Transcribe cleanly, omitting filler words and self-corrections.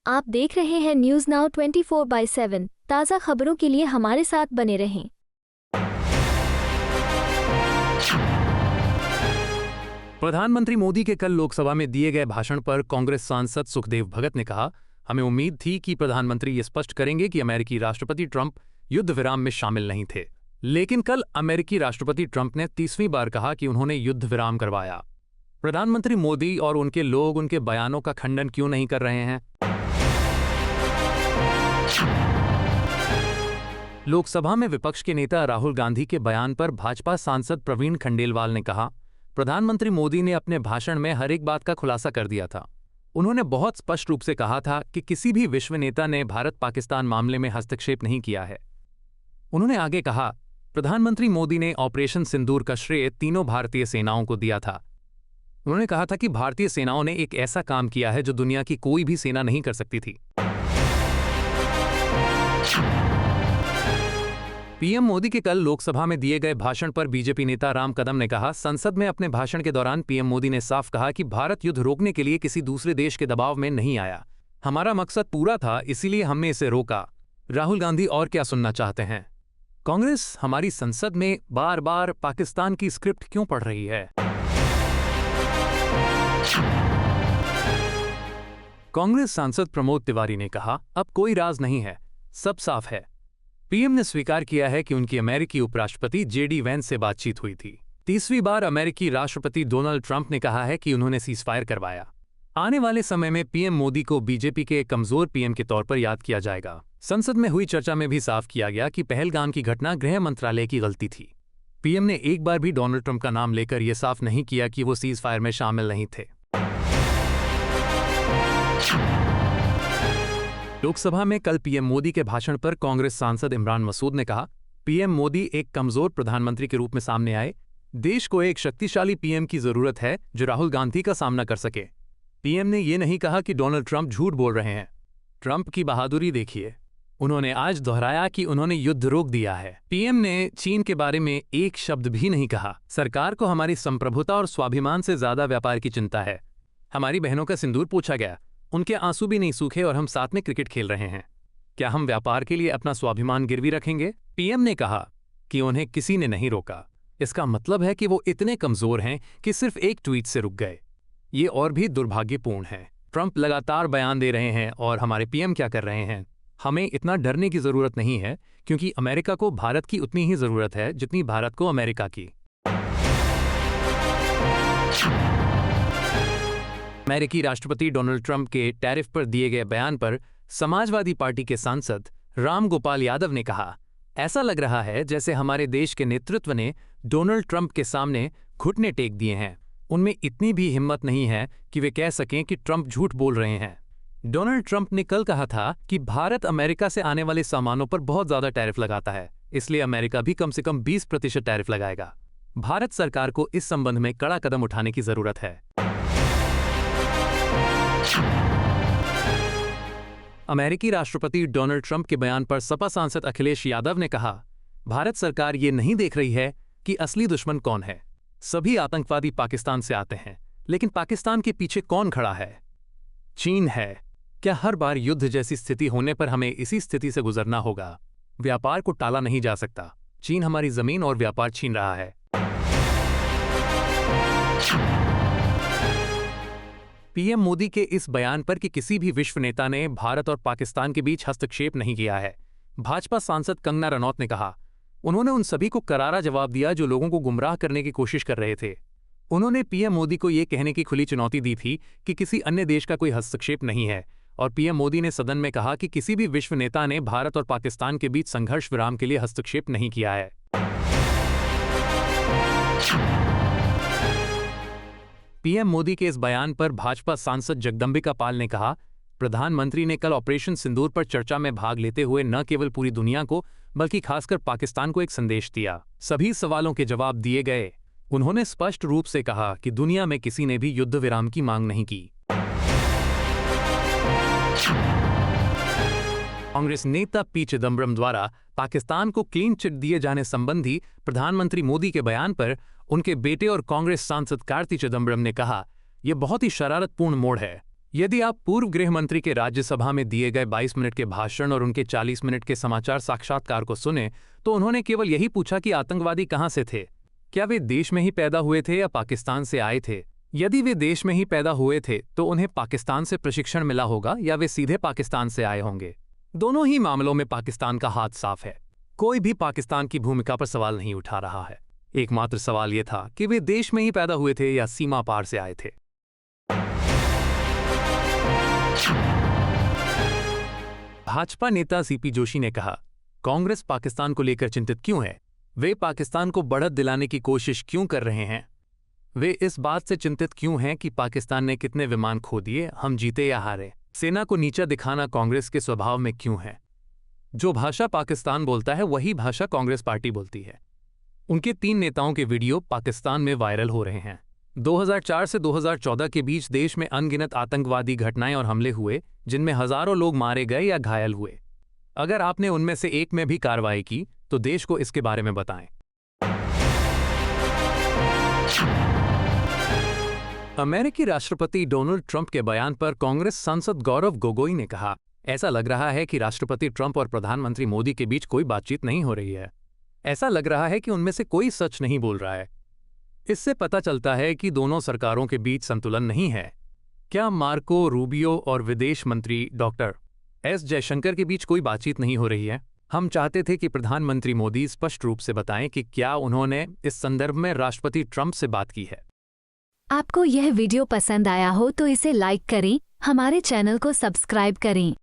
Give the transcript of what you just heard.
आप देख रहे हैं न्यूज़ नाउ 24/7 ताज़ा खबरों के लिए हमारे साथ बने रहें। प्रधानमंत्री मोदी के कल लोकसभा में दिए गए भाषण पर कांग्रेस सांसद सुखदेव भगत ने कहा, हमें उम्मीद थी कि प्रधानमंत्री ये स्पष्ट करेंगे कि अमेरिकी राष्ट्रपति ट्रंप युद्ध विराम में शामिल नहीं थे। लेकिन कल अमेरिकी राष्ट्रपति ट्रंप ने 30वीं बार कहा कि उन्होंने युद्ध विराम करवाया। प्रधानमंत्री मोदी और उनके लोग उनके बयानों का खंडन क्यों नहीं कर रहे हैं? लोकसभा में विपक्ष के नेता राहुल गांधी के बयान पर भाजपा सांसद प्रवीण खंडेलवाल ने कहा, प्रधानमंत्री मोदी ने अपने भाषण में हर एक बात का खुलासा कर दिया था। उन्होंने बहुत स्पष्ट रूप से कहा था कि किसी भी विश्व नेता ने भारत पाकिस्तान मामले में हस्तक्षेप नहीं किया है। उन्होंने आगे कहा, प्रधानमंत्री मोदी ने ऑपरेशन सिंदूर का श्रेय तीनों भारतीय सेनाओं को दिया था। उन्होंने कहा था कि भारतीय सेनाओं ने एक ऐसा काम किया है जो दुनिया की कोई भी सेना नहीं कर सकती थी। पीएम मोदी के कल लोकसभा में दिए गए भाषण पर बीजेपी नेता राम कदम ने कहा, संसद में अपने भाषण के दौरान पीएम मोदी ने साफ कहा कि भारत युद्ध रोकने के लिए किसी दूसरे देश के दबाव में नहीं आया। हमारा मकसद पूरा था, इसीलिए हमने इसे रोका। राहुल गांधी और क्या सुनना चाहते हैं? कांग्रेस हमारी संसद में बार बार पाकिस्तान की स्क्रिप्ट क्यों पढ़ रही है? कांग्रेस सांसद प्रमोद तिवारी ने कहा, अब कोई राज नहीं है, सब साफ है। पीएम ने स्वीकार किया है कि उनकी अमेरिकी उपराष्ट्रपति जेडी वेंस से बातचीत हुई थी। 30वीं बार अमेरिकी राष्ट्रपति डोनाल्ड ट्रंप ने कहा है कि उन्होंने सीजफायर करवाया। आने वाले समय में पीएम मोदी को बीजेपी के एक कमजोर पीएम के तौर पर याद किया जाएगा। संसद में हुई चर्चा में भी साफ किया गया कि पहलगाम की घटना गृह मंत्रालय की गलती थी। पीएम ने एक बार भी डोनाल्ड ट्रंप का नाम लेकर यह साफ नहीं किया कि वो सीजफायर में शामिल नहीं थे। लोकसभा में कल पीएम मोदी के भाषण पर कांग्रेस सांसद इमरान मसूद ने कहा, पीएम मोदी एक कमजोर प्रधानमंत्री के रूप में सामने आए। देश को एक शक्तिशाली पीएम की जरूरत है जो राहुल गांधी का सामना कर सके। पीएम ने यह नहीं कहा कि डोनाल्ड ट्रंप झूठ बोल रहे हैं। ट्रंप की बहादुरी देखिए, उन्होंने आज दोहराया कि उन्होंने युद्ध रोक दिया है। पीएम ने चीन के बारे में एक शब्द भी नहीं कहा। सरकार को हमारी संप्रभुता और स्वाभिमान से ज्यादा व्यापार की चिंता है। हमारी बहनों का सिंदूर पूछा गया, उनके आंसू भी नहीं सूखे और हम साथ में क्रिकेट खेल रहे हैं। क्या हम व्यापार के लिए अपना स्वाभिमान गिरवी रखेंगे? पीएम ने कहा कि उन्हें किसी ने नहीं रोका। इसका मतलब है कि वो इतने कमजोर हैं कि सिर्फ एक ट्वीट से रुक गए। ये और भी दुर्भाग्यपूर्ण है। ट्रंप लगातार बयान दे रहे हैं और हमारे पीएम क्या कर रहे हैं? हमें इतना डरने की जरूरत नहीं है, क्योंकि अमेरिका को भारत की उतनी ही जरूरत है जितनी भारत को अमेरिका की। अमेरिकी राष्ट्रपति डोनाल्ड ट्रंप के टैरिफ पर दिए गए बयान पर समाजवादी पार्टी के सांसद राम गोपाल यादव ने कहा, ऐसा लग रहा है जैसे हमारे देश के नेतृत्व ने डोनाल्ड ट्रंप के सामने घुटने टेक दिए हैं। उनमें इतनी भी हिम्मत नहीं है कि वे कह सकें कि ट्रंप झूठ बोल रहे हैं। डोनाल्ड ट्रंप ने कल कहा था कि भारत अमेरिका से आने वाले सामानों पर बहुत ज्यादा टैरिफ लगाता है, इसलिए अमेरिका भी कम से कम 20% टैरिफ लगाएगा। भारत सरकार को इस संबंध में कड़ा कदम उठाने की जरूरत है। अमेरिकी राष्ट्रपति डोनाल्ड ट्रंप के बयान पर सपा सांसद अखिलेश यादव ने कहा, भारत सरकार ये नहीं देख रही है कि असली दुश्मन कौन है। सभी आतंकवादी पाकिस्तान से आते हैं, लेकिन पाकिस्तान के पीछे कौन खड़ा है? चीन है। क्या हर बार युद्ध जैसी स्थिति होने पर हमें इसी स्थिति से गुजरना होगा? व्यापार को टाला नहीं जा सकता। चीन हमारी जमीन और व्यापार छीन रहा है। पीएम मोदी के इस बयान पर कि किसी भी विश्व नेता ने भारत और पाकिस्तान के बीच हस्तक्षेप नहीं किया है, भाजपा सांसद कंगना रनौत ने कहा। उन्होंने उन सभी को करारा जवाब दिया जो लोगों को गुमराह करने की कोशिश कर रहे थे। उन्होंने पीएम मोदी को यह कहने की खुली चुनौती दी थी कि किसी अन्य देश का कोई हस्तक्षेप नहीं है, और पीएम मोदी ने सदन में कहा कि किसी भी विश्व नेता ने भारत और पाकिस्तान के बीच संघर्ष विराम के लिए हस्तक्षेप नहीं किया है। पीएम मोदी के इस बयान पर भाजपा सांसद जगदंबिका पाल ने कहा, प्रधानमंत्री ने कल ऑपरेशन सिंदूर पर चर्चा में भाग लेते हुए न केवल पूरी दुनिया को बल्कि खासकर पाकिस्तान को एक संदेश दिया। सभी सवालों के जवाब दिए गए। उन्होंने स्पष्ट रूप से कहा कि दुनिया में किसी ने भी युद्ध विराम की मांग नहीं की। कांग्रेस नेता पी चिदंबरम द्वारा पाकिस्तान को क्लीन चिट दिए जाने संबंधी प्रधानमंत्री मोदी के बयान पर उनके बेटे और कांग्रेस सांसद कार्ति चिदंबरम ने कहा, यह बहुत ही शरारतपूर्ण मोड़ है। यदि आप पूर्व गृह मंत्री के राज्यसभा में दिए गए 22 मिनट के भाषण और उनके 40 मिनट के समाचार साक्षात्कार को सुने तो उन्होंने केवल यही पूछा कि आतंकवादी कहां से थे। क्या वे देश में ही पैदा हुए थे या पाकिस्तान से आए थे? यदि वे देश में ही पैदा हुए थे तो उन्हें पाकिस्तान से प्रशिक्षण मिला होगा या वे सीधे पाकिस्तान से आए होंगे। दोनों ही मामलों में पाकिस्तान का हाथ साफ है। कोई भी पाकिस्तान की भूमिका पर सवाल नहीं उठा रहा है। एकमात्र सवाल यह था कि वे देश में ही पैदा हुए थे या सीमा पार से आए थे। भाजपा नेता सीपी जोशी ने कहा, कांग्रेस पाकिस्तान को लेकर चिंतित क्यों है? वे पाकिस्तान को बढ़त दिलाने की कोशिश क्यों कर रहे हैं? वे इस बात से चिंतित क्यों हैं कि पाकिस्तान ने कितने विमान खो दिए, हम जीते या हारे? सेना को नीचा दिखाना कांग्रेस के स्वभाव में क्यों है? जो भाषा पाकिस्तान बोलता है वही भाषा कांग्रेस पार्टी बोलती है। उनके 3 नेताओं के वीडियो पाकिस्तान में वायरल हो रहे हैं। 2004 से 2014 के बीच देश में अनगिनत आतंकवादी घटनाएं और हमले हुए, जिनमें हजारों लोग मारे गए या घायल हुए। अगर आपने उनमें से एक में भी कार्रवाई की तो देश को इसके बारे में बताएं। अमेरिकी राष्ट्रपति डोनाल्ड ट्रंप के बयान पर कांग्रेस सांसद गौरव गोगोई ने कहा, ऐसा लग रहा है कि राष्ट्रपति ट्रंप और प्रधानमंत्री मोदी के बीच कोई बातचीत नहीं हो रही है। ऐसा लग रहा है कि उनमें से कोई सच नहीं बोल रहा है। इससे पता चलता है कि दोनों सरकारों के बीच संतुलन नहीं है। क्या मार्को रूबियो और विदेश मंत्री डॉक्टर एस जयशंकर के बीच कोई बातचीत नहीं हो रही है? हम चाहते थे कि प्रधानमंत्री मोदी स्पष्ट रूप से बताएं कि क्या उन्होंने इस संदर्भ में राष्ट्रपति ट्रंप से बात की है। आपको यह वीडियो पसंद आया हो तो इसे लाइक करें, हमारे चैनल को सब्सक्राइब करें।